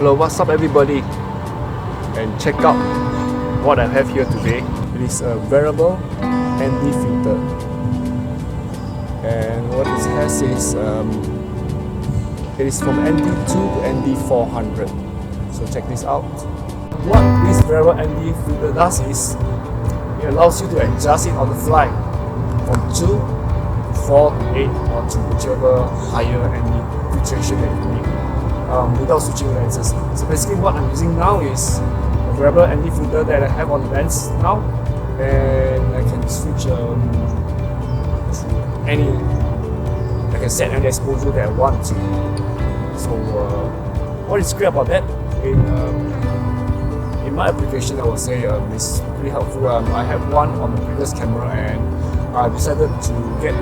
Hello, what's up everybody? And check out what I have here today. It is a variable ND filter. And what it has is, it is from ND2 to ND400. So check this out. What this variable ND filter does is, it allows you to adjust it on the fly from 2 to 4 to 8 or to whichever higher ND filtration that you need. Without switching lenses. So basically what I'm using now is a variable ND filter that I have on the lens now, and I can switch to any, I can set any exposure that I want to. So what is great about that, in my application I would say it's pretty helpful. I have one on the previous camera and I decided to get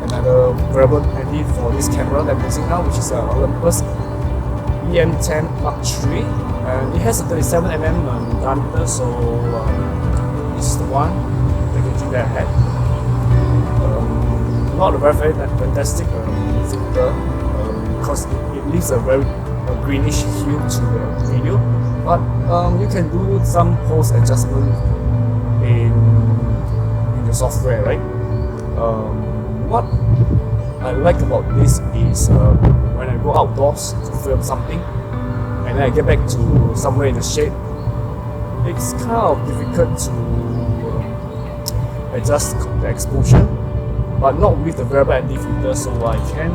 another variable ND for this camera that I'm using now, which is Olympus EM10 Mark III, and it has a 37mm diameter, so this is the one packaging that I had. Not a very fantastic filter because it leaves a very greenish hue to the video, but you can do some post adjustment in the software, right? What I like about this is when I go outdoors to film something and then I get back to somewhere in the shade, it's kind of difficult to adjust the exposure, but not with the variable ND filter, so I can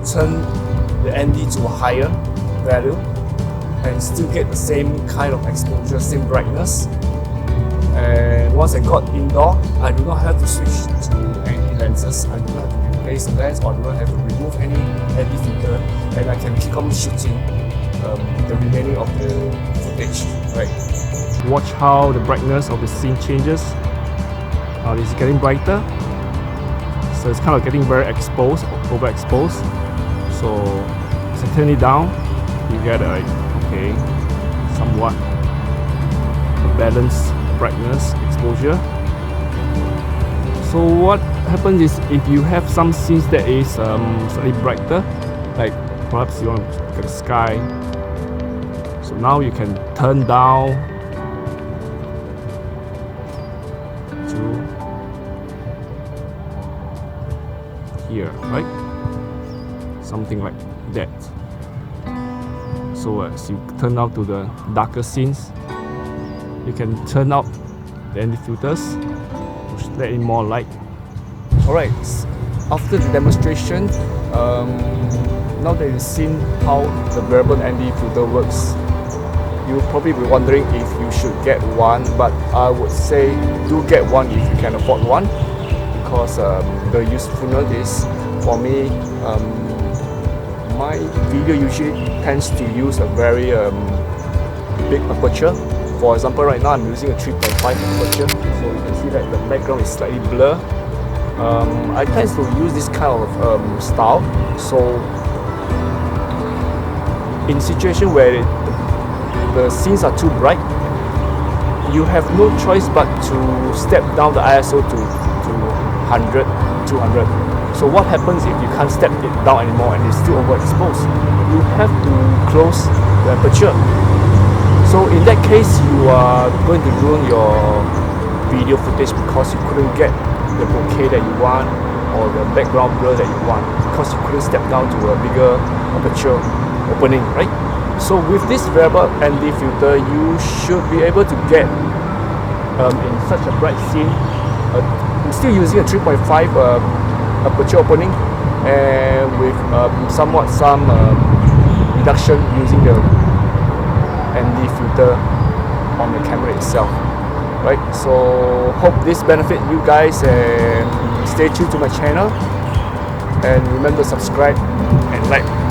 turn the ND to a higher value and still get the same kind of exposure, same brightness. And once I got indoor, I do not have to switch to any lenses. I do not have to replace the lens, or I do not have to remove any ND filter, and I can keep on shooting the remaining of the footage. Right. Watch how the brightness of the scene changes. It's getting brighter, so it's kind of getting very exposed, overexposed. So as I turn it down, you get a somewhat balanced brightness exposure. So what happens is, if you have some scenes that is slightly brighter, like perhaps you want to look at the sky, so now you can turn down to here, right? Something like that. So as you turn down to the darker scenes, you can turn out the ND filters to let in more light. Alright, after the demonstration, now that you've seen how the variable ND filter works, you'll probably be wondering if you should get one, but I would say do get one if you can afford one, because the usefulness is, for me, my video usually tends to use a very big aperture. For example, right now I'm using a 3.5 aperture, so you can see that the background is slightly blurred. I tend to use this kind of style, so in situation where the scenes are too bright, you have no choice but to step down the ISO to 100, 200. So what happens if you can't step it down anymore and it's still overexposed? You have to close the aperture. So in that case, you are going to ruin your video footage because you couldn't get the bokeh that you want or the background blur that you want because you couldn't step down to a bigger aperture opening, right? So with this variable ND filter, you should be able to get in such a bright scene. I'm still using a 3.5 aperture opening, and with some reduction using the ND filter on the camera itself, right? So hope this benefit you guys, and stay tuned to my channel, and remember to subscribe and like.